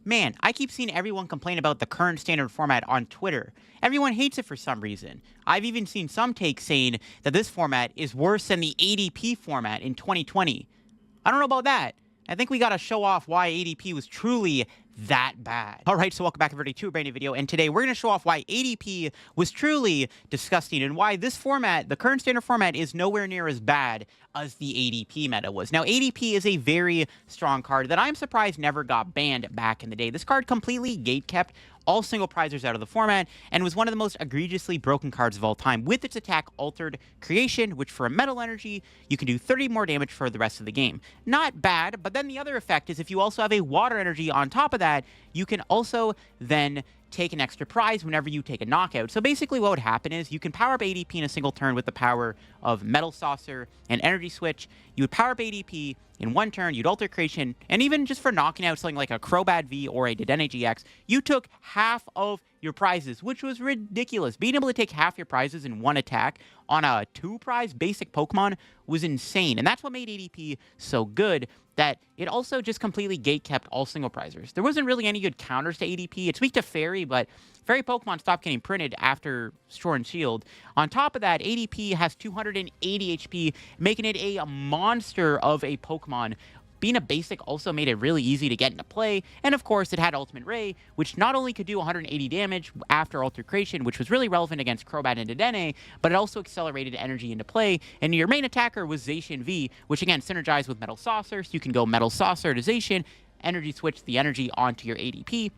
Man, I keep seeing everyone complain about the current standard format on Twitter. Everyone hates it for some reason. I've even seen some takes saying that this format is worse than the ADP format in 2020. I don't know about that. I think we gotta show off why ADP was truly that bad. Alright, so welcome back everybody to a brand new video, and today we're gonna show off why ADP was truly disgusting and why this format, the current standard format, is nowhere near as bad as the ADP meta was. Now, ADP is a very strong card that I'm surprised never got banned back in the day. This card completely gatekept all single prizers out of the format, and was one of the most egregiously broken cards of all time, with its attack Altered Creation, which for a Metal Energy, you can do 30 more damage for the rest of the game. Not bad, but then the other effect is if you also have a Water Energy on top of that, you can also then take an extra prize whenever you take a knockout. So basically what would happen is you can power up ADP in a single turn with the power of Metal Saucer and Energy Switch. You would power up ADP in one turn, you'd Alter Creation, and even just for knocking out something like a Crobat V or a Dedenne-GX, you took half of your prizes, which was ridiculous. Being able to take half your prizes in one attack on a 2-prize basic Pokemon was insane, and that's what made ADP so good, that it also just completely gatekept all single prizers. There wasn't really any good counters to ADP. It's weak to Fairy, but Fairy Pokemon stopped getting printed after Sword and Shield. On top of that, ADP has 280 HP, making it a monster of a Pokemon. Being a basic also made it really easy to get into play, and of course it had Ultimate Ray, which not only could do 180 damage after Alter Creation, which was really relevant against Crobat and Dedenne, but it also accelerated energy into play, and your main attacker was Zacian V, which again synergized with Metal Saucer, so you can go Metal Saucer to Zacian, Energy Switch the energy onto your ADP,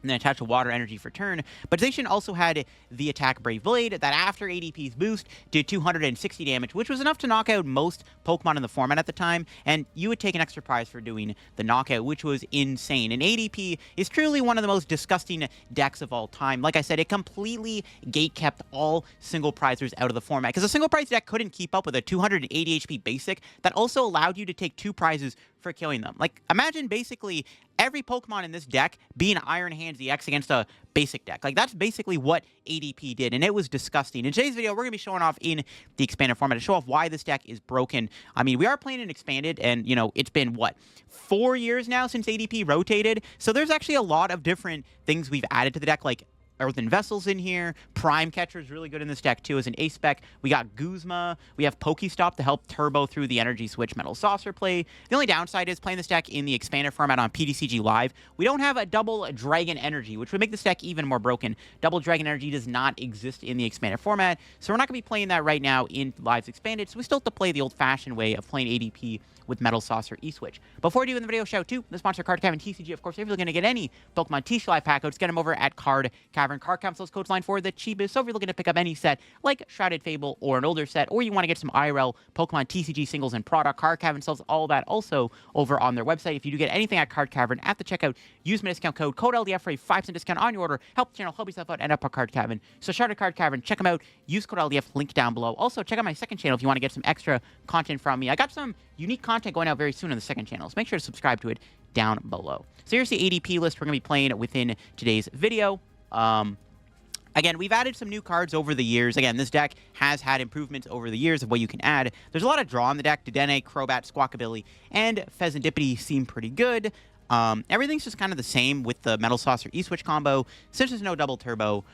and then attach a Water Energy for turn. But Zacian also had the attack Brave Blade that after ADP's boost did 260 damage, which was enough to knock out most Pokemon in the format at the time, and you would take an extra prize for doing the knockout, which was insane. And ADP is truly one of the most disgusting decks of all time. Like I said, it completely gatekept all single prizers out of the format, because a single prize deck couldn't keep up with a 280 HP basic that also allowed you to take 2 prizes for killing them. Like, imagine basically every Pokemon in this deck being Iron Hands EX against a basic deck. Like, that's basically what ADP did, and it was disgusting. In today's video, we're going to be showing off in the expanded format to show off why this deck is broken. I mean, we are playing in expanded, and, you know, it's been, what, 4 years now since ADP rotated? So there's actually a lot of different things we've added to the deck, like Earthen Vessel's in here. Prime Catcher is really good in this deck, too, as an A-spec. We got Guzma. We have PokéStop to help turbo through the Energy Switch Metal Saucer play. The only downside is playing this deck in the expanded format on PTCG Live. We don't have a double Dragon Energy, which would make this deck even more broken. Double Dragon Energy does not exist in the expanded format, so we're not going to be playing that right now in Live's expanded, so we still have to play the old-fashioned way of playing ADP with Metal Saucer E-Switch. Before we do in the video, shout out to the sponsor, Card Cavern TCG. Of course, if you're looking to get any Pokemon TCG Live pack codes, get them over at Card Cavern. Card Cavern sells codes line for the cheapest, so if you're looking to pick up any set, like Shrouded Fable or an older set, or you want to get some IRL Pokemon TCG singles and product, Card Cavern sells all that also over on their website. If you do get anything at Card Cavern at the checkout, use my discount code LDF for a 5% discount on your order. Help the channel, help yourself out, and up at Card Cavern. So shout out to Card Cavern, check them out, use code LDF, link down below. Also, check out my second channel if you want to get some extra content from me. I got some unique content going out very soon on the second channel, so make sure to subscribe to it down below. So here's the ADP list we're going to be playing within today's video. Again, we've added some new cards over the years. Again, this deck has had improvements over the years of what you can add. There's a lot of draw in the deck. Dedenne, Crobat, Squawkabilly, and Fezandipiti seem pretty good. Everything's just kind of the same with the Metal Saucer E-Switch combo. Since there's no double turbo,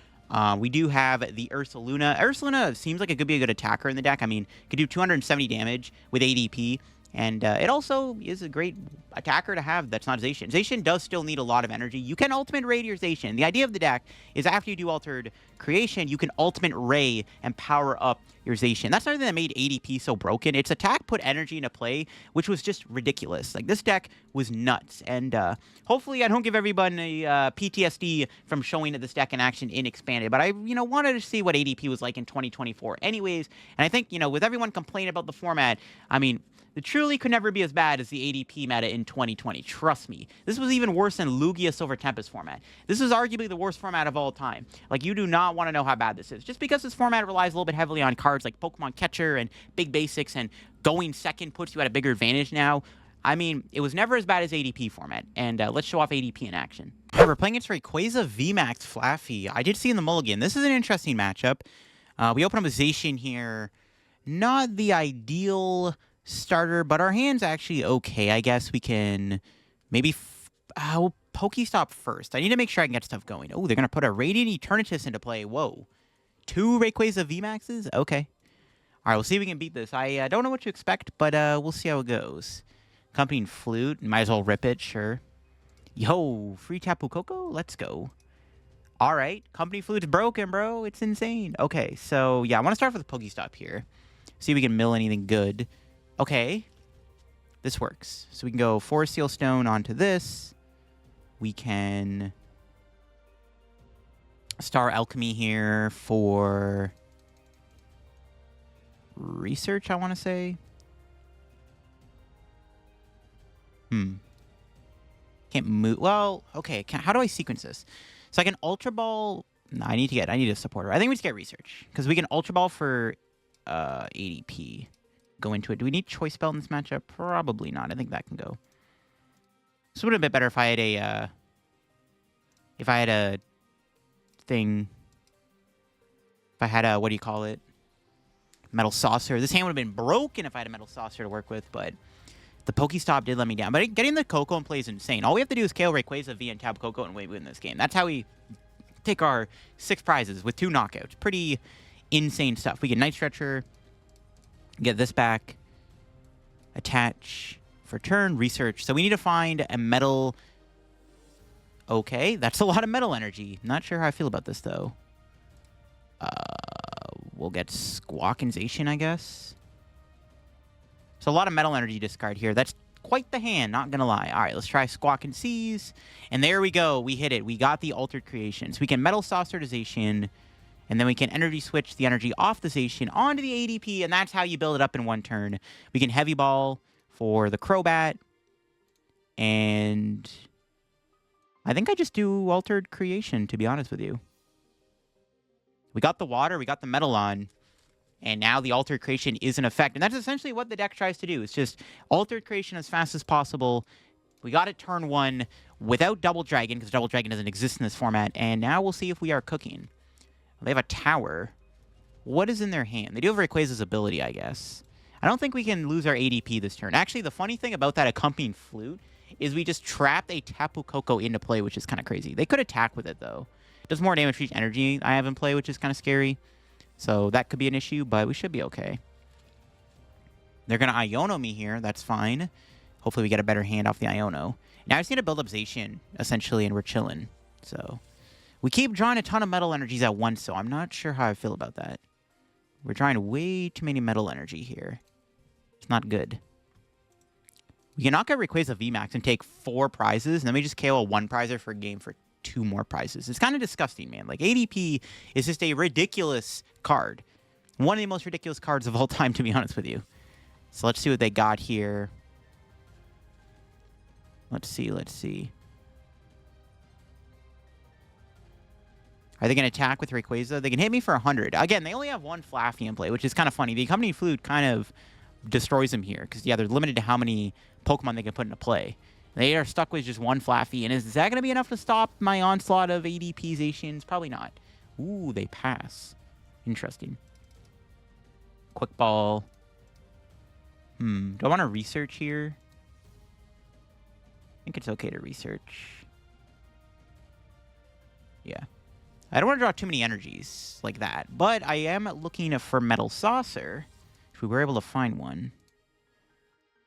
we do have the Ursaluna. Ursaluna seems like it could be a good attacker in the deck. I mean, it could do 270 damage with ADP. And it also is a great attacker to have that's not Zacian. Zacian does still need a lot of energy. You can Ultimate Ray your Zacian. The idea of the deck is after you do Altered Creation, you can Ultimate Ray and power up your Zacian. That's something that made ADP so broken. Its attack put energy into play, which was just ridiculous. Like, this deck was nuts. And hopefully I don't give everybody PTSD from showing this deck in action in Expanded. But I, wanted to see what ADP was like in 2024 anyways. And I think, with everyone complaining about the format, I mean, it truly could never be as bad as the ADP meta in 2020. Trust me. This was even worse than Lugia Silver Tempest format. This is arguably the worst format of all time. Like, you do not want to know how bad this is. Just because this format relies a little bit heavily on cards like Pokemon Catcher and big basics, and going second puts you at a bigger advantage now. I mean, it was never as bad as ADP format. And let's show off ADP in action. Right, we're playing against Rayquaza VMAX Flaffy. I did see in the mulligan. This is an interesting matchup. We open up a Zacian here. Not the ideal starter, but our hand's actually okay. I guess we can maybe we'll PokéStop first. I need to make sure I can get stuff going. Oh, they're going to put a Radiant Eternatus into play. Whoa. 2 Rayquaza VMAXs? Okay. All right, we'll see if we can beat this. I don't know what to expect, but we'll see how it goes. Accompanying Flute. Might as well rip it, sure. Yo, free Tapu Koko? Let's go. All right. Company Flute's broken, bro. It's insane. Okay, so yeah, I want to start with PokéStop here. See if we can mill anything good. Okay. This works. So we can go Forest Seal Stone onto this. We can Star Alchemy here for research, I want to say. Can't move. Well, okay. How do I sequence this? So I can Ultra Ball. No, I need a supporter. I think we just get research because we can Ultra Ball for ADP. Go into it. Do we need Choice Belt in this matchup? Probably not. I think that can go. This would have been better if I had a thing. If I had a, what do you call it? Metal Saucer. This hand would have been broken if I had a Metal Saucer to work with, but the PokéStop did let me down. But getting the Koko in play is insane. All we have to do is KO Rayquaza V and Tapu Koko and we win this game. That's how we take our 6 prizes with 2 knockouts. Pretty insane stuff. We get Night Stretcher, get this back, attach for turn, research. So we need to find a metal. Okay, that's a lot of metal energy. Not sure how I feel about this, though. We'll get Squawk and Zacian, I guess. So a lot of metal energy discard here. That's quite the hand, not gonna lie. All right, let's try Squawk and Seize. And there we go. We hit it. We got the Altered Creation. So we can Metal Saucer to Zacian, and then we can energy switch the energy off the Zacian onto the ADP, and that's how you build it up in one turn. We can Heavy Ball for the Crobat, and I think I just do Altered Creation, to be honest with you. We got the water, we got the metal on, and now the Altered Creation is in effect. And that's essentially what the deck tries to do. It's just Altered Creation as fast as possible. We got it turn 1 without Double Dragon, because Double Dragon doesn't exist in this format. And now we'll see if we are cooking. They have a Tower. What is in their hand? They do have Rayquaza's ability, I guess. I don't think we can lose our ADP this turn. Actually, the funny thing about that Accompanying Flute is we just trapped a Tapu Koko into play, which is kind of crazy. They could attack with it, though. It does more damage for each energy I have in play, which is kind of scary. So that could be an issue, but we should be okay. They're going to Iono me here. That's fine. Hopefully we get a better hand off the Iono. Now I just need to build up Zacian, essentially, and we're chilling. So we keep drawing a ton of metal energies at once, so I'm not sure how I feel about that. We're drawing way too many metal energy here. It's not good. We can knock out Rayquaza VMAX and take 4 prizes, and then we just KO a 1 prizer for a game for 2 more prizes. It's kind of disgusting, man. Like, ADP is just a ridiculous card. One of the most ridiculous cards of all time, to be honest with you. So let's see what they got here. Let's see. Are they going to attack with Rayquaza? They can hit me for 100. Again, they only have 1 Flaffy in play, which is kind of funny. The Accompanying Flute kind of destroys them here. Because, yeah, they're limited to how many Pokemon they can put into play. They are stuck with just 1 Flaffy. And is that going to be enough to stop my onslaught of ADP Zacians? Probably not. Ooh, they pass. Interesting. Quick Ball. Do I want to research here? I think it's okay to research. Yeah. I don't want to draw too many energies like that. But I am looking for Metal Saucer. If we were able to find one.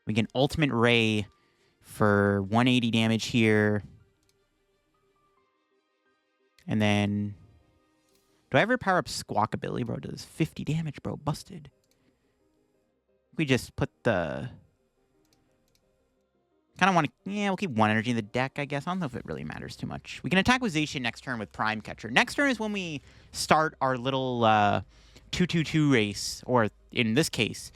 We can Ultimate Ray for 180 damage here. And then... do I ever power up Squawkabilly? Bro, does 50 damage, bro. Busted. We just put the... kind of want to... yeah, we'll keep 1 energy in the deck, I guess. I don't know if it really matters too much. We can attack with Zacian next turn with Prime Catcher. Next turn is when we start our little 2-2-2 race. Or, in this case,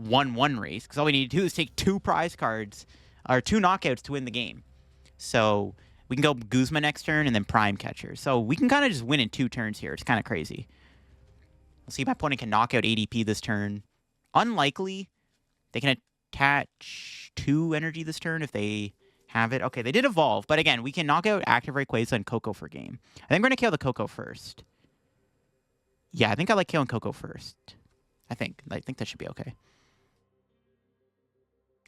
1-1 race. Because all we need to do is take 2 prize cards... or 2 knockouts to win the game. So we can go Guzma next turn and then Prime Catcher. So we can kind of just win in 2 turns here. It's kind of crazy. We'll see if my opponent can knock out ADP this turn. Unlikely. They can attach 2 energy this turn if they have it. Okay, they did evolve. But again, we can knock out active Rayquaza and Koko for game. I think we're going to kill the Koko first. Yeah, I think I like killing Koko first. I think that should be okay.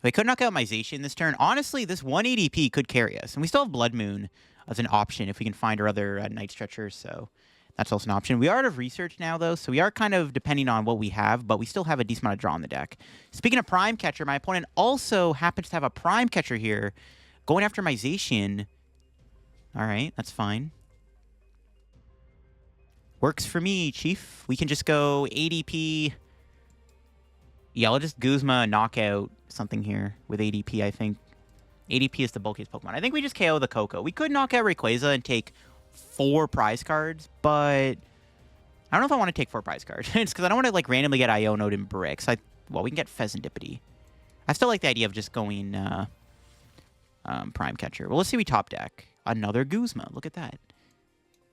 I could knock out my Zacian this turn. Honestly, this 1 ADP could carry us. And we still have Bloodmoon as an option if we can find our other Night Stretchers. So that's also an option. We are out of research now, though. So we are kind of depending on what we have. But we still have a decent amount of draw on the deck. Speaking of Prime Catcher, my opponent also happens to have a Prime Catcher here. Going after my Zacian. All right, that's fine. Works for me, Chief. We can just go ADP. Yeah, I'll just Guzma knockout something here with ADP, I think. ADP is the bulkiest Pokemon. I think we just KO the Coco. We could knock out Rayquaza and take 4 prize cards, but I don't know if I want to take 4 prize cards. It's because I don't want to like randomly get Iono'd in bricks. Well, we can get Fezandipiti. I still like the idea of just going Prime Catcher. Well, let's see we top deck. Another Guzma. Look at that.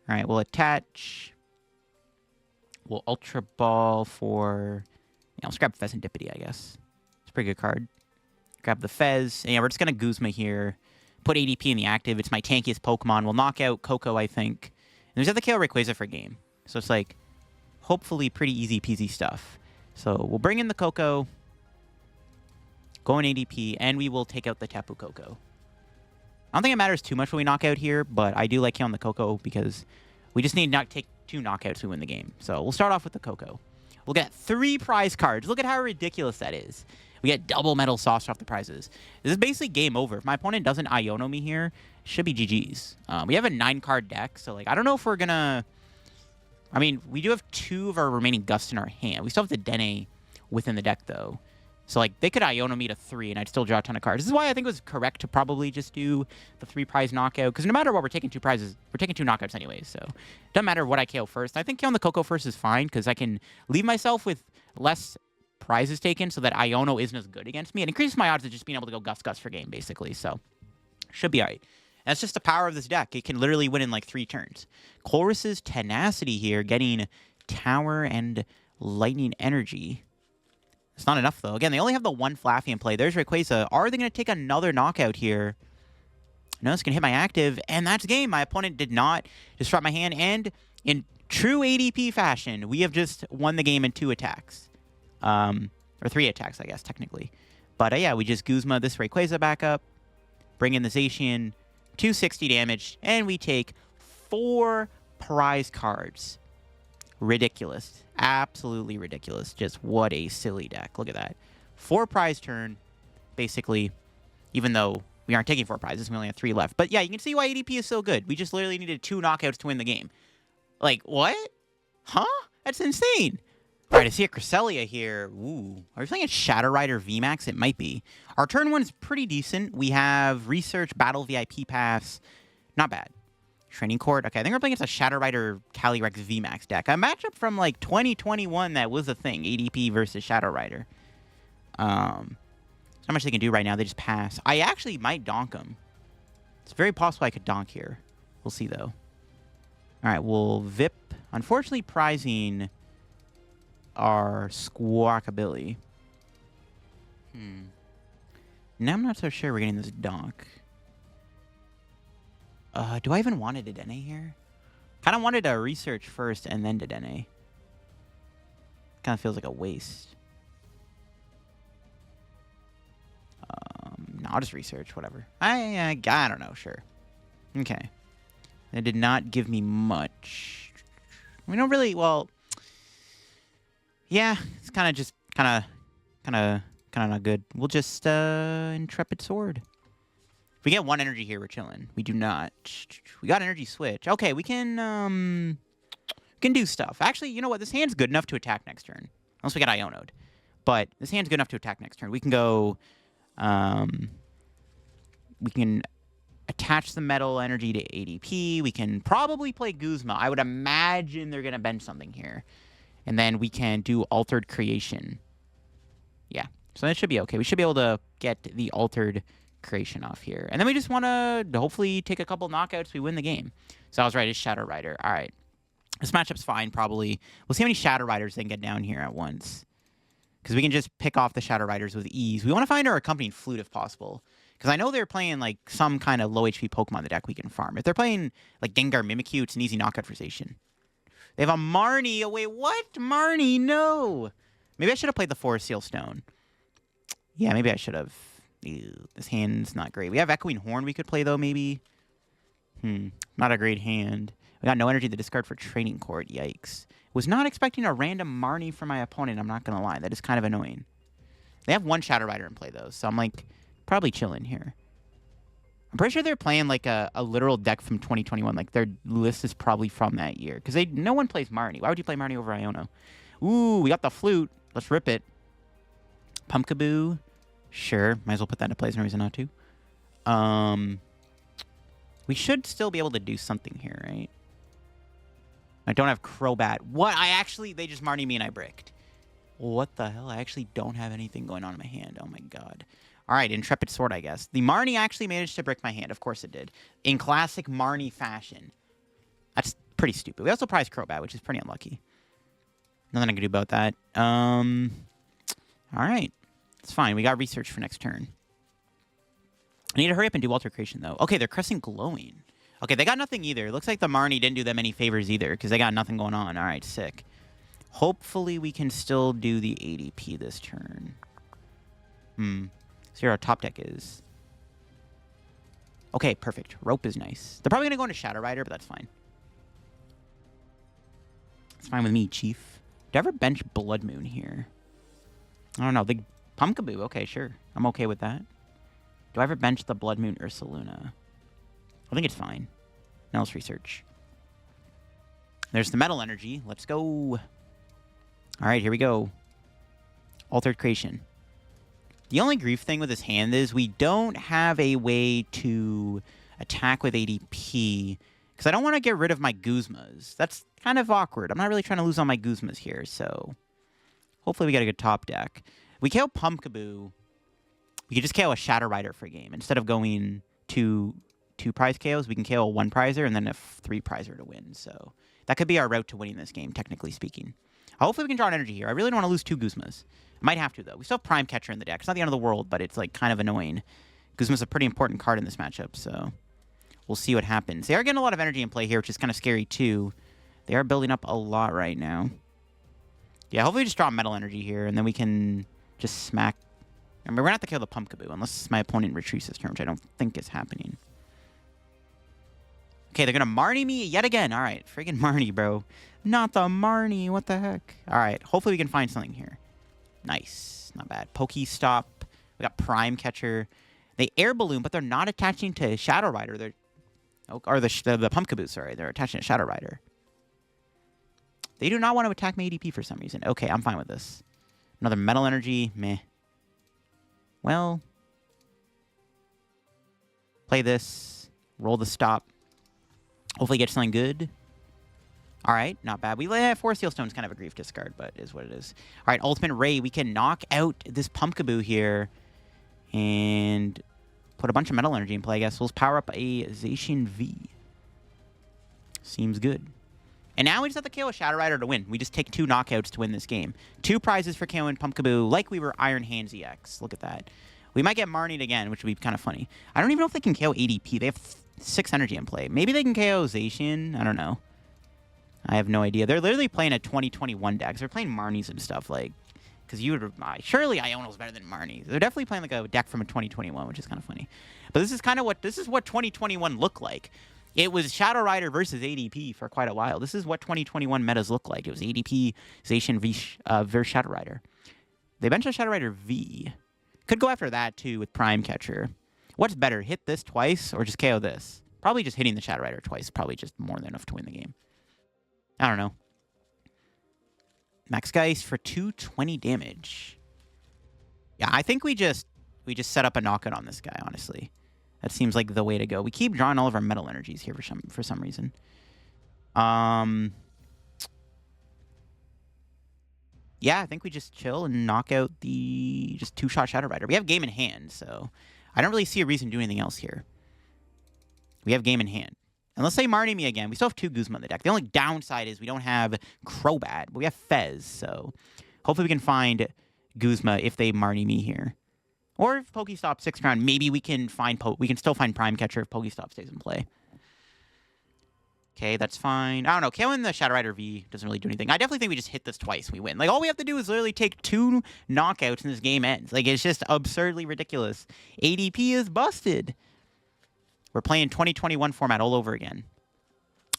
All right, we'll attach. We'll Ultra Ball for... Yeah, let's grab Fezandipiti, I guess. It's a pretty good card. Grab the Fez. And yeah, we're just going to Guzma here. Put ADP in the active. It's my tankiest Pokemon. We'll knock out Coco, I think. And we just have to KO Rayquaza for a game. So it's like, hopefully pretty easy peasy stuff. So we'll bring in the Coco. Go in ADP. And we will take out the Tapu Koko. I don't think it matters too much when we knock out here. But I do like KOing the Coco because we just need to not take 2 knockouts to win the game. So we'll start off with the Coco. We'll get 3 prize cards. Look at how ridiculous that is. We get double Metal Saucer off the prizes. This is basically game over. If my opponent doesn't Iono me here, it should be GG's. We have a 9-card deck, so like I don't know if we're going to... I mean, we do have 2 of our remaining Gusts in our hand. We still have the Dedenne within the deck, though. So like they could Iono me to 3, and I'd still draw a ton of cards. This is why I think it was correct to probably just do the 3-prize knockout, because no matter what, we're taking 2 prizes. We're taking 2 knockouts anyways, so it doesn't matter what I KO first. I think KOing the Coco first is fine, because I can leave myself with less prizes taken so that Iono isn't as good against me. It increases my odds of just being able to go Gus for game, basically, so should be all right. And that's just the power of this deck. It can literally win in like 3 turns. Chorus's Tenacity here, getting Tower and Lightning Energy. It's not enough, though. Again, they only have the 1 Flaffy in play. There's Rayquaza. Are they going to take another knockout here? No, it's going to hit my active, and that's game. My opponent did not disrupt my hand, and in true ADP fashion, we have just won the game in 2 attacks. Or 3 attacks, I guess, technically. But, yeah, we just Guzma this Rayquaza back up, bring in the Zacian, 260 damage, and we take 4 prize cards. Ridiculous. Absolutely ridiculous. Just what a silly deck. Look at that. 4 prize turn, basically, even though we aren't taking 4 prizes. We only have 3 left. But yeah, you can see why ADP is so good. We just literally needed 2 knockouts to win the game. Like, what? Huh? That's insane. All right, I see a Cresselia here. Ooh. Are we playing a Shadow Rider VMAX? It might be. Our turn 1 is pretty decent. We have Research, Battle VIP Pass. Not bad. Training Court. Okay, I think we're playing against a Shadow Rider Calyrex VMAX deck. A matchup from like 2021 that was a thing. ADP versus Shadow Rider. Not much they can do right now. They just pass. I actually might donk them. It's very possible I could donk here. We'll see, though. All right, we'll VIP. Unfortunately, prizing our Squawkabilly. Now I'm not so sure we're getting this donk. Do I even want a Dedenne here? Kind of wanted to research first and then Dedenne. Kind of feels like a waste. No, I'll just research, whatever. I don't know, sure. Okay. It did not give me much. We don't really, well... Yeah, it's kind of not good. We'll just, Intrepid Sword. If we get 1 energy here, we're chilling. We do not. We got energy switch. Okay, we can do stuff. Actually, you know what? This hand's good enough to attack next turn. Unless we get Iono'd. But this hand's good enough to attack next turn. We can go, we can attach the metal energy to ADP. We can probably play Guzma. I would imagine they're going to bench something here. And then we can do Altered Creation. Yeah, so that should be okay. We should be able to get the Altered Creation off here. And then we just want to hopefully take a couple knockouts. We win the game. So I was right, it's Shadow Rider. All right. This matchup's fine, probably. We'll see how many Shadow Riders they can get down here at once. Because we can just pick off the Shadow Riders with ease. We want to find our Accompanying Flute if possible. Because I know they're playing like some kind of low HP Pokemon in the deck we can farm. If they're playing like Gengar Mimikyu, it's an easy knockout for Zacian. They have a Marnie. Oh, wait, what? Marnie, no. Maybe I should have played the Forest Seal Stone. Yeah, maybe I should have. Ew, this hand's not great. We have Echoing Horn we could play, though, maybe. Not a great hand. We got no energy to discard for Training Court. Yikes. Was not expecting a random Marnie from my opponent, I'm not going to lie. That is kind of annoying. They have one Shadow Rider in play, though, so I'm, like, probably chilling here. I'm pretty sure they're playing, like, a literal deck from 2021. Like, their list is probably from that year. Because no one plays Marnie. Why would you play Marnie over Iono? Ooh, we got the flute. Let's rip it. Pumpkaboo. Sure. Might as well put that into play. There's no reason not to. We should still be able to do something here, right? I don't have Crobat. What? They just Marnie me and I bricked. What the hell? I actually don't have anything going on in my hand. Oh my god. Alright, Intrepid Sword, I guess. The Marnie actually managed to brick my hand. Of course it did. In classic Marnie fashion. That's pretty stupid. We also prized Crobat, which is pretty unlucky. Nothing I can do about that. Alright. It's fine. We got research for next turn. I need to hurry up and do Altercation, though. Okay, they're Crescent Glowing. Okay, they got nothing either. It looks like the Marnie didn't do them any favors either, because they got nothing going on. Alright, sick. Hopefully we can still do the ADP this turn. See where our top deck is. Okay, perfect. Rope is nice. They're probably going to go into Shadow Rider, but that's fine. It's fine with me, Chief. Do I ever bench Bloodmoon here? I don't know. The Pumpkaboo. Okay, sure. I'm okay with that. Do I ever bench the Bloodmoon Ursaluna? I think it's fine. Now let's research. There's the Metal Energy. Let's go. Alright, here we go. Altered Creation. The only grief thing with this hand is we don't have a way to attack with ADP. Because I don't want to get rid of my Guzmas. That's kind of awkward. I'm not really trying to lose all my Guzmas here, so... Hopefully we get a good top deck. We KO Pumpkaboo. We could just KO a Shadow Rider for a game. Instead of going to 2 prize KOs, we can KO a 1 prizer and then a 3 prizer to win. So that could be our route to winning this game, technically speaking. Hopefully we can draw an energy here. I really don't want to lose 2 Guzmas. Might have to, though. We still have Prime Catcher in the deck. It's not the end of the world, but it's, like, kind of annoying. Guzma's a pretty important card in this matchup, so we'll see what happens. They are getting a lot of energy in play here, which is kind of scary, too. They are building up a lot right now. Yeah, hopefully we just draw Metal Energy here, and then we can just smack... I mean, we're going to have to kill the Pumpkaboo, unless my opponent retreats this turn, which I don't think is happening. Okay, they're going to Marnie me yet again. All right, friggin' Marnie, bro. Not the Marnie. What the heck? All right, hopefully we can find something here. Nice. Not bad. PokéStop. We got Prime Catcher. They Air Balloon, but they're not attaching to Shadow Rider. They're... Or the Pumpkaboo, sorry. They're attaching to Shadow Rider. They do not want to attack my ADP for some reason. Okay, I'm fine with this. Another Metal Energy. Meh. Well. Play this. Roll the stop. Hopefully get something good. Alright, not bad. We have 4 Steel Stones, kind of a grief discard, but it is what it is. Alright, Ultimate Ray. We can knock out this Pumpkaboo here. And put a bunch of Metal Energy in play, I guess. We'll power up a Zacian V. Seems good. And now we just have to KO a Shadow Rider to win. We just take 2 knockouts to win this game. 2 prizes for KOing Pumpkaboo, like we were Iron Hands EX. Look at that. We might get Marnied again, which would be kind of funny. I don't even know if they can KO ADP. They have 6 energy in play. Maybe they can KO Zacian. I don't know. I have no idea. They're literally playing a 2021 deck. They're playing Marnies and stuff, like... Because you would... surely Iono's better than Marnies. They're definitely playing like a deck from a 2021, which is kind of funny. But this is kind of what... This is what 2021 looked like. It was Shadow Rider versus ADP for quite a while. This is what 2021 metas look like. It was ADP, Zacian V versus Shadow Rider. They benched a Shadow Rider V. Could go after that, too, with Prime Catcher. What's better, hit this twice or just KO this? Probably just hitting the Shadow Rider twice. Probably just more than enough to win the game. I don't know. Max Geist for 220 damage. Yeah, I think we just set up a knockout on this guy, honestly. That seems like the way to go. We keep drawing all of our Metal Energies here for some reason. Yeah, I think we just chill and knock out the just 2-shot Shadow Rider. We have game in hand, so I don't really see a reason to do anything else here. We have game in hand. Unless they Marnie me again. We still have 2 Guzma in the deck. The only downside is we don't have Crobat, but we have Fez, so hopefully we can find Guzma if they Marnie me here. Or if PokéStop 6th round, maybe we can find still find Prime Catcher if PokéStop stays in play. Okay, that's fine. I don't know. KOing the Shadow Rider V doesn't really do anything. I definitely think we just hit this twice and we win. Like, all we have to do is literally take 2 knockouts and this game ends. Like, it's just absurdly ridiculous. ADP is busted. We're playing 2021 format all over again.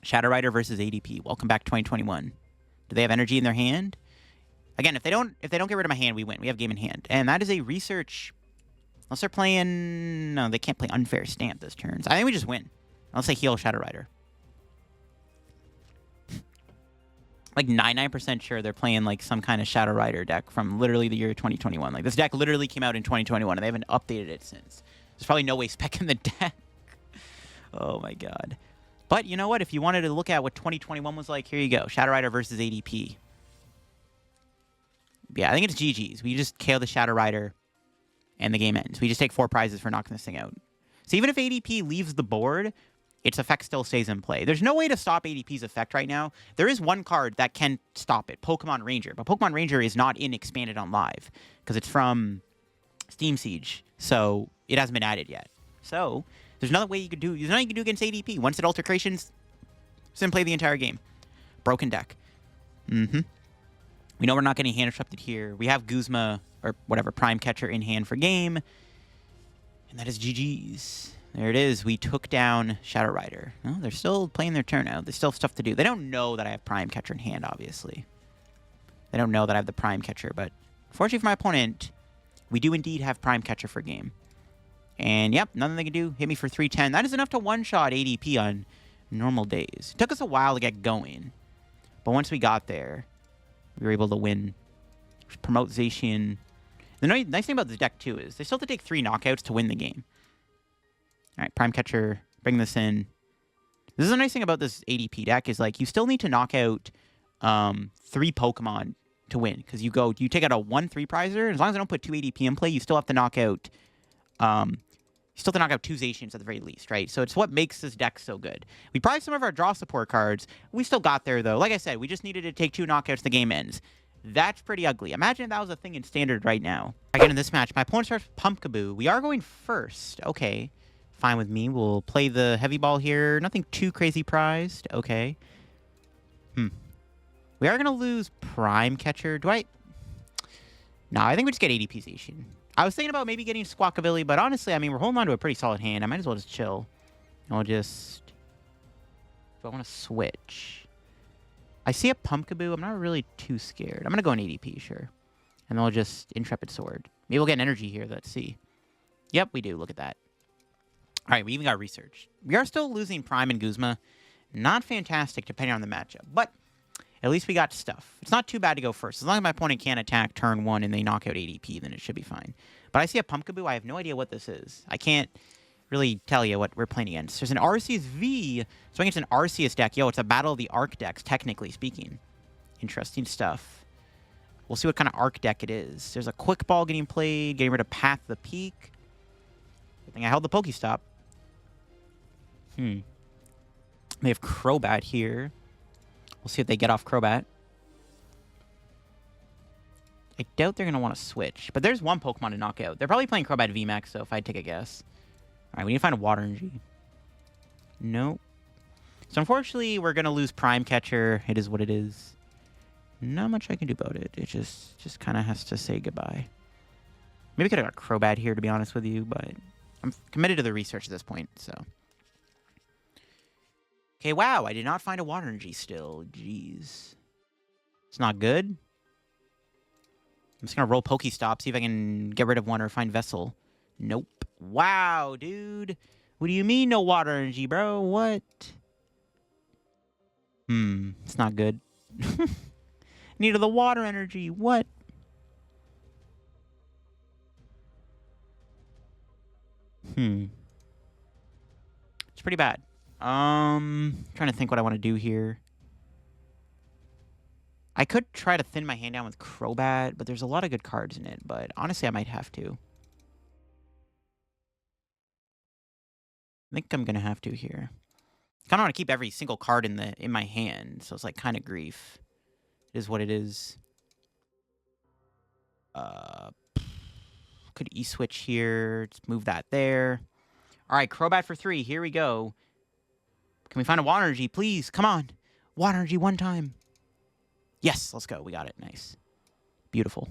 Shadow Rider versus ADP. Welcome back 2021. Do they have energy in their hand? Again, if they don't get rid of my hand, we win. We have game in hand. And that is a research. Unless they're playing... No, they can't play Unfair Stamp this turn. So I think we just win. Unless they heal Shadow Rider. Like 99% sure they're playing like some kind of Shadow Rider deck from literally the year 2021. Like this deck literally came out in 2021 and they haven't updated it since. There's probably no way spec in the deck. Oh my god. But you know what? If you wanted to look at what 2021 was like, here you go. Shadow Rider versus ADP. Yeah, I think it's GG's. We just KO the Shadow Rider and the game ends. We just take 4 prizes for knocking this thing out. So even if ADP leaves the board, its effect still stays in play. There's no way to stop ADP's effect right now. There is one card that can stop it, Pokemon Ranger. But Pokemon Ranger is not in Expanded on Live because it's from Steam Siege. So it hasn't been added yet. So there's another way you could do. There's nothing you can do against ADP. Once it alterations, it's in play the entire game. Broken deck. We know we're not getting hand disrupted here. We have Guzma or whatever Prime Catcher in hand for game. And that is GG's. There it is. We took down Shadow Rider. Oh, they're still playing their turn out. They still have stuff to do. They don't know that I have Prime Catcher in hand, obviously. They don't know that I have the Prime Catcher, but fortunately for my opponent, we do indeed have Prime Catcher for game. And yep, nothing they can do. Hit me for 310. That is enough to one-shot ADP on normal days. It took us a while to get going. But once we got there, we were able to win. Promote Zacian. The nice thing about this deck, too, is they still have to take 3 knockouts to win the game. All right, Prime Catcher, bring this in. This is a nice thing about this ADP deck is, like, you still need to knock out 3 Pokemon to win. Because you take out a 1-3 prizer, and as long as I don't put 2 ADP in play, you still have to knock out... you still have to knock out 2 Zacians at the very least, right? So it's what makes this deck so good. We prized some of our draw support cards. We still got there, though. Like I said, we just needed to take 2 knockouts, the game ends. That's pretty ugly. Imagine if that was a thing in Standard right now. Again, in this match, my opponent starts Pumpkaboo. We are going first. Okay. Fine with me. We'll play the heavy ball here. Nothing too crazy prized. Okay. We are going to lose Prime Catcher. Do I... No, I think we just get ADP Zacian. I was thinking about maybe getting Squawkabilly, but honestly, I mean, we're holding on to a pretty solid hand. I might as well just chill. I'll just... Do I want to switch? I see a Pumpkaboo. I'm not really too scared. I'm going to go an ADP, sure. And then I'll just Intrepid Sword. Maybe we'll get an energy here. Let's see. Yep, we do. Look at that. All right, we even got research. We are still losing Prime and Guzma. Not fantastic, depending on the matchup. But at least we got stuff. It's not too bad to go first. As long as my opponent can't attack turn 1 and they knock out ADP, then it should be fine. But I see a Pumpkaboo. I have no idea what this is. I can't really tell you what we're playing against. There's an Arceus V. So against an Arceus deck. Yo, it's a Battle of the Arc decks, technically speaking. Interesting stuff. We'll see what kind of Arc deck it is. There's a Quick Ball getting played, getting rid of Path the Peak. Good thing I held the PokéStop. They have Crobat here. We'll see if they get off Crobat. I doubt they're going to want to switch. But there's one Pokemon to knock out. They're probably playing Crobat VMAX, though, if I had to take a guess. All right, we need to find a Water Energy. Nope. So, unfortunately, we're going to lose Prime Catcher. It is what it is. Not much I can do about it. It just kind of has to say goodbye. Maybe I could have got Crobat here, to be honest with you, but I'm committed to the research at this point, so... Okay, wow, I did not find a Water Energy still. Jeez. It's not good. I'm just going to roll PokéStop, see if I can get rid of one or find Vessel. Nope. Wow, dude. What do you mean no Water Energy, bro? What? It's not good. Needed the Water Energy. What? It's pretty bad. Trying to think what I want to do here. I could try to thin my hand down with Crobat, but there's a lot of good cards in it. But honestly, I might have to. I think I'm gonna have to here. I kind of want to keep every single card in my hand, so it's like kind of grief. It is what it is. Could E-switch here. Just move that there. All right, Crobat for 3. Here we go. Can we find a Water Energy, please? Come on. Water Energy one time. Yes, let's go. We got it. Nice. Beautiful.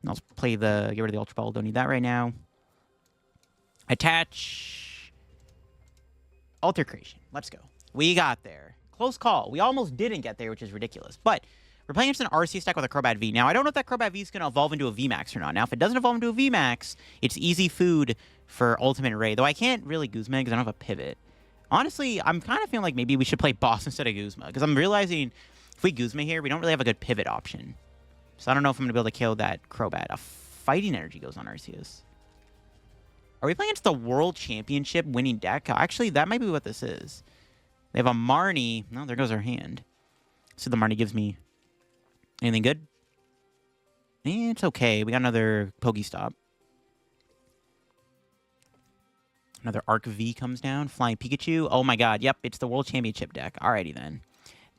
Let's play the... Get rid of the Ultra Ball. Don't need that right now. Attach. Alter Creation. Let's go. We got there. Close call. We almost didn't get there, which is ridiculous. But we're playing against an Arceus deck with a Crobat V. Now, I don't know if that Crobat V is going to evolve into a VMAX or not. Now, if it doesn't evolve into a VMAX, it's easy food for Ultimate Ray. Though I can't really Guzma because I don't have a pivot. Honestly, I'm kind of feeling like maybe we should play Boss instead of Guzma. Because I'm realizing if we Guzma here, we don't really have a good pivot option. So I don't know if I'm going to be able to kill that Crobat. A Fighting Energy goes on Arceus. Are we playing against the World Championship winning deck? Actually, that might be what this is. They have a Marnie. No, there goes our hand. So the Marnie gives me anything good? It's okay. We got another PokéStop. Another Arc V comes down. Flying Pikachu. Oh my god. Yep, it's the World Championship deck. Alrighty then.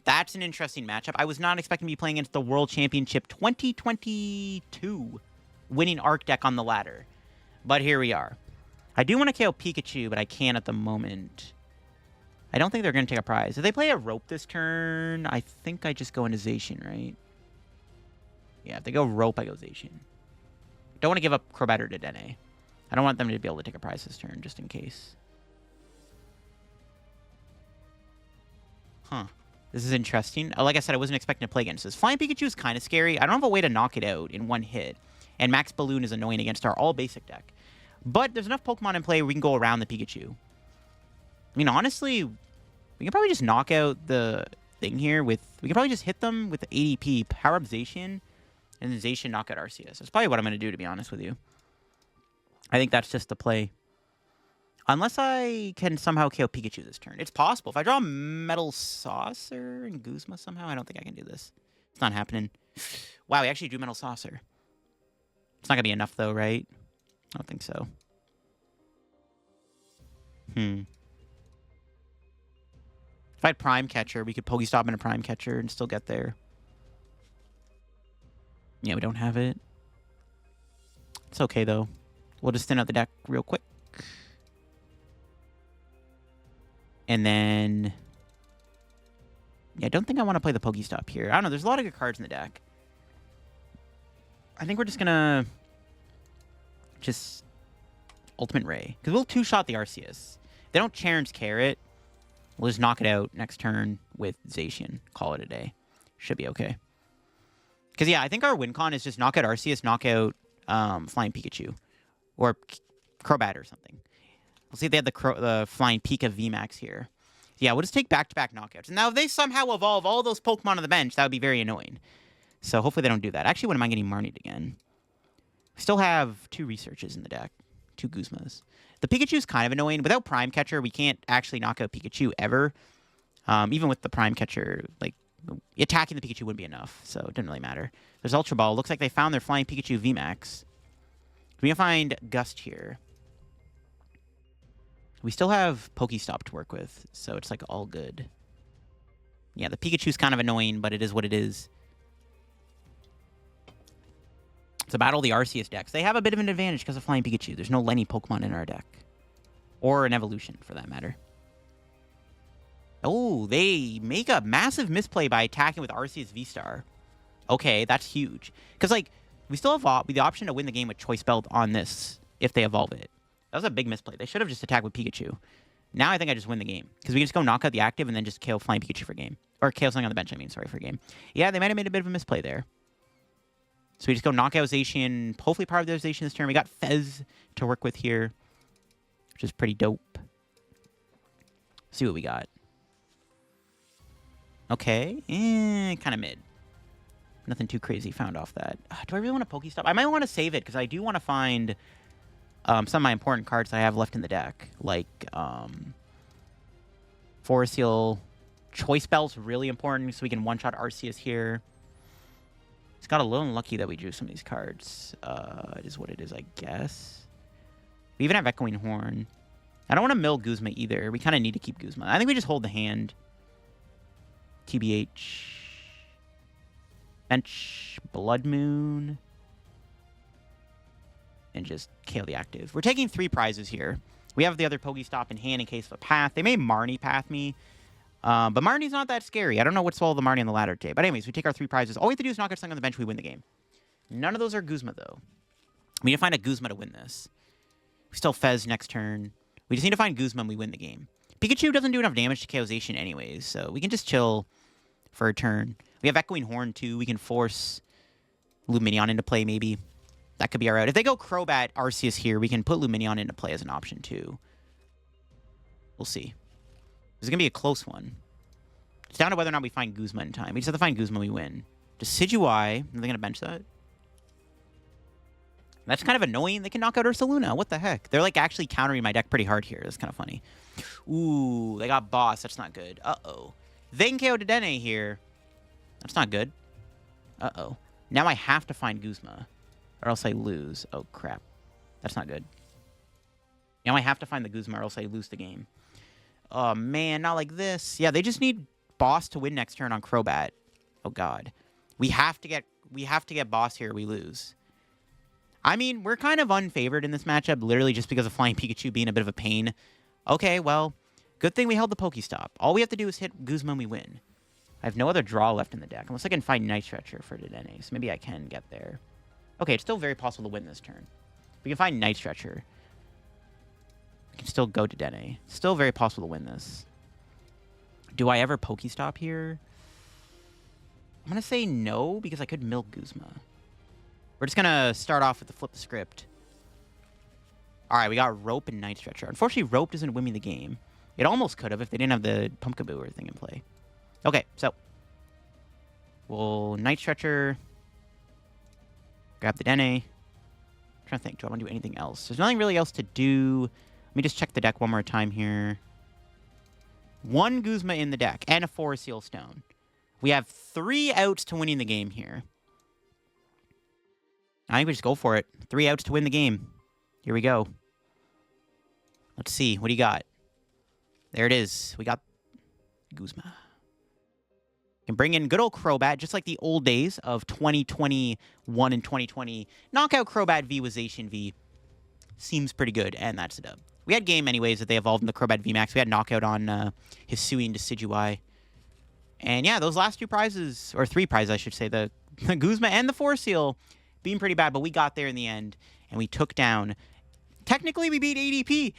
That's an interesting matchup. I was not expecting to be playing against the World Championship 2022 winning Arc deck on the ladder. But here we are. I do want to KO Pikachu, but I can't at the moment. I don't think they're going to take a prize. If they play a Rope this turn, I think I just go into Zacian, right? Yeah, if they go Rope, I go Zacian. Don't want to give up Crobat or Dedenne. I don't want them to be able to take a prize this turn, just in case. Huh. This is interesting. Like I said, I wasn't expecting to play against this. Flying Pikachu is kind of scary. I don't have a way to knock it out in one hit. And Max Balloon is annoying against our all-basic deck. But there's enough Pokemon in play where we can go around the Pikachu. I mean, honestly, we can probably just knock out the thing here with... We can probably just hit them with the ADP, power up Zacian, and then Zacian knock out Arceus. That's probably what I'm going to do, to be honest with you. I think that's just the play. Unless I can somehow KO Pikachu this turn. It's possible. If I draw Metal Saucer and Guzma somehow, I don't think I can do this. It's not happening. Wow, we actually drew Metal Saucer. It's not going to be enough, though, right? I don't think so. If I had Prime Catcher, we could PokéStop in a Prime Catcher and still get there. Yeah, we don't have it. It's okay, though. We'll just thin out the deck real quick. And then... Yeah, I don't think I want to play the PokéStop here. I don't know. There's a lot of good cards in the deck. I think we're just going to... Just... Ultimate Ray. Because we'll two-shot the Arceus. If they don't Charon's Carrot, we'll just knock it out next turn with Zacian. Call it a day. Should be okay. Because, yeah, I think our win con is just knock out Arceus, knock out Flying Pikachu. Or Crobat or something. We'll see if they have the Flying Pika VMAX here. Yeah, we'll just take back-to-back knockouts. And now if they somehow evolve all those Pokemon on the bench, that would be very annoying. So hopefully they don't do that. Actually, when am I getting Marnied again? We still have 2 researches in the deck. 2 Guzmas. The Pikachu's kind of annoying. Without Prime Catcher, we can't actually knock out Pikachu ever. Even with the Prime Catcher, like, attacking the Pikachu wouldn't be enough. So it didn't really matter. There's Ultra Ball. Looks like they found their Flying Pikachu VMAX. We can find Gust here. We still have PokéStop to work with, so it's like all good. Yeah, the Pikachu's kind of annoying, but it is what it is. It's a battle of the Arceus decks. They have a bit of an advantage because of Flying Pikachu. There's no Lenny Pokemon in our deck. Or an evolution, for that matter. Oh, they make a massive misplay by attacking with Arceus V-Star. Okay, that's huge. Because, like, we still have the option to win the game with Choice Belt on this if they evolve it. That was a big misplay. They should have just attacked with Pikachu. Now I think I just win the game. Because we can just go knock out the active and then just KO Flying Pikachu for a game. Or KO something on the bench, I mean, sorry, for a game. Yeah, they might have made a bit of a misplay there. So we just go knock out Zacian, hopefully power up their Zacian this turn. We got Fez to work with here, which is pretty dope. See what we got. Okay, kind of mid. Nothing too crazy found off that. Do I really want to PokéStop? I might want to save it because I do want to find some of my important cards that I have left in the deck. Like, Forest Seal. Choice Belt's really important so we can one-shot Arceus here. It's got a little unlucky that we drew some of these cards. It is what it is, I guess. We even have Echoing Horn. I don't want to mill Guzma either. We kind of need to keep Guzma. I think we just hold the hand. TBH. Bench Bloodmoon. And just KO the active. We're taking 3 prizes here. We have the other PokéStop in hand in case of a path. They may Marnie path me. But Marnie's not that scary. I don't know what's all the Marnie on the ladder today. But anyways, we take our 3 prizes. All we have to do is knock out something on the bench. We win the game. None of those are Guzma, though. We need to find a Guzma to win this. We still Fez next turn. We just need to find Guzma and we win the game. Pikachu doesn't do enough damage to KO Zacian anyways, so we can just chill for a turn. We have Echoing Horn, too. We can force Lumineon into play, maybe. That could be our route. If they go Crobat Arceus here, we can put Lumineon into play as an option, too. We'll see. This is going to be a close one. It's down to whether or not we find Guzma in time. We just have to find Guzma, we win. Decidueye, are they going to bench that? That's kind of annoying. They can knock out Ursaluna. What the heck? They're, like, actually countering my deck pretty hard here. That's kind of funny. Ooh, they got Boss. That's not good. Uh-oh. They can KO Dedenne here. That's not good. Uh-oh. Now I have to find Guzma, or else I lose. Oh, crap. That's not good. Now I have to find the Guzma, or else I lose the game. Oh, man, not like this. Yeah, they just need Boss to win next turn on Crobat. Oh, God. We have to get Boss here, or we lose. I mean, we're kind of unfavored in this matchup, literally just because of Flying Pikachu being a bit of a pain. Okay, well, good thing we held the Pokestop. All we have to do is hit Guzma and we win. I have no other draw left in the deck, unless I can find Night Stretcher for Dedenne, so maybe I can get there. Okay, it's still very possible to win this turn. We can find Night Stretcher. We can still go Dedenne. Still very possible to win this. Do I ever Pokestop here? I'm going to say no, because I could milk Guzma. We're just going to start off with the flip the script. All right, we got Rope and Night Stretcher. Unfortunately, Rope doesn't win me the game. It almost could have if they didn't have the Pumpkaboo thing in play. Okay, so we'll Night Stretcher, grab the Dedenne. I'm trying to think, do I want to do anything else? There's nothing really else to do. Let me just check the deck one more time here. 1 Guzma in the deck and a 4 Seal Stone. We have 3 outs to winning the game here. I think we just go for it. 3 outs to win the game. Here we go. Let's see. What do you got? There it is. We got Guzma. Can bring in good old Crobat, just like the old days of 2021 and 2020. Knockout Crobat V with Zacian V. Seems pretty good, and that's a dub. We had game anyways that they evolved in the Crobat VMAX. We had knockout on Hisuian Decidueye. And yeah, those last 2 prizes, or 3 prizes I should say, the Guzma and the 4 Seal, being pretty bad, but we got there in the end, and we took down... Technically, we beat ADP.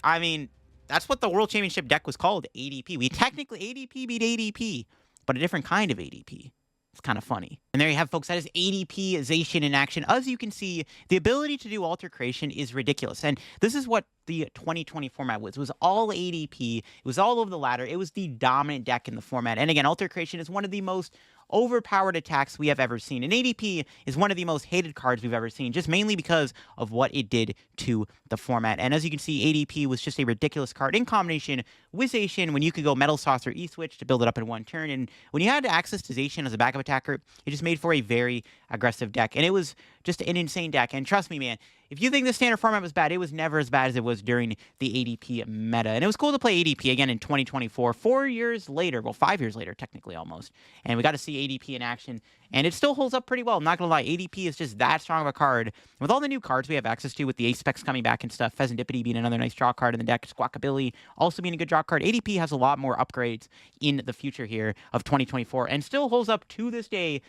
I mean, that's what the World Championship deck was called, ADP. We technically ADP beat ADP, but a different kind of ADP. It's kind of funny. And there you have, folks. That is ADP Zacian in action. As you can see, the ability to do Alter Creation is ridiculous. And this is what the 2020 format was. It was all ADP. It was all over the ladder. It was the dominant deck in the format. And again, Alter Creation is one of the most overpowered attacks we have ever seen. And ADP is one of the most hated cards we've ever seen, just mainly because of what it did to the format. And as you can see, ADP was just a ridiculous card in combination with Zacian when you could go Metal Saucer E-Switch to build it up in 1 turn. And when you had access to Zacian as a backup attacker, it just made for a very aggressive deck. And it was just an insane deck. And trust me, man, if you think the standard format was bad, it was never as bad as it was during the ADP meta. And it was cool to play ADP again in 2024, 4 years later. Well, 5 years later, technically, almost. And we got to see ADP in action. And it still holds up pretty well. I'm not going to lie. ADP is just that strong of a card. And with all the new cards we have access to, with the Ace-Specs coming back and stuff, Fezandipiti being another nice draw card in the deck, Squawkabilly also being a good draw card, ADP has a lot more upgrades in the future here of 2024 and still holds up to this day,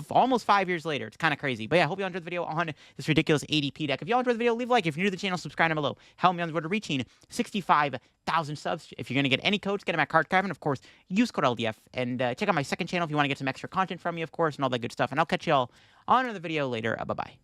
almost 5 years later. It's kind of crazy. But yeah, I hope you enjoyed the video on this ridiculous ADP deck. If y'all enjoyed the video, leave a like. If you're new to the channel, subscribe down below. Help me on the road to reaching 65,000 subs. If you're going to get any codes, get them at Card Cavern. Of course, use code LDF. And check out my second channel if you want to get some extra content from me, of course, and all that good stuff. And I'll catch y'all on another video later. Bye-bye.